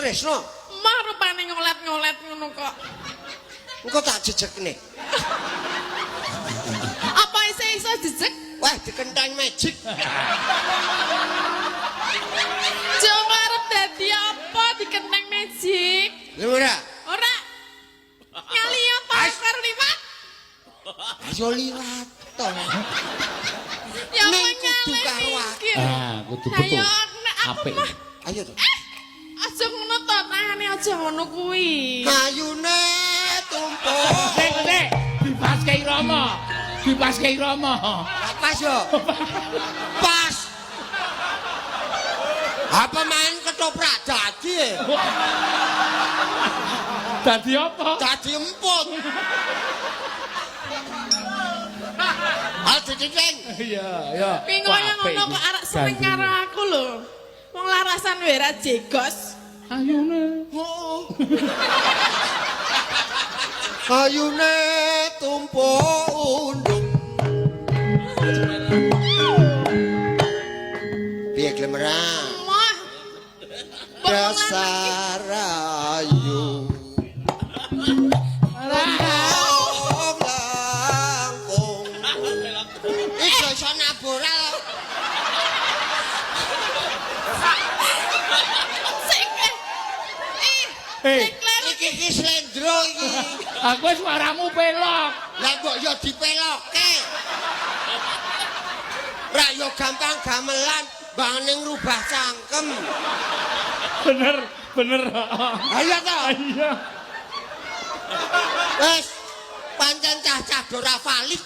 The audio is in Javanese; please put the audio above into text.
tresno. Mah rupane ngolet-ngolet ngono kok. Engko tak jejekne. Apa iso jejeg? Wah, dikenteng magic. Jangan arep dadi apa dikenteng magic. Lha ora? Ora. Ngaliyo karo liwat. Ayo liwat to. Ya Ning kudu karo aku. Kudu betul. Ayo nek aku Apik. mah Ayo to. aja ngono to, tangane aja ngono kuwi. Ayune tumpuk. Sik, dipaske Rama. Dipaske Rama. Lah pas yo. Pas. Apa main ketoprak dadi? Dadi apa? Dadi empuk. Aduh diceng. Iya, iya. Kuwi ngono ngono kok arek seneng karo aku lho. Wong larasan wae ra jegos. Ayune. Ayune tumpuk undung. Piye glemerang? Mah. Dasar ayu. Langkung. Iso naboral. Iki slendro iki. Aku suaramu pelok. Lah kok ya dipelokke. Ra yo gampang gamelan bangane ngrubah cangkem. Bener. Ayo to. Iya. Wes pancen cah-cah ora valid.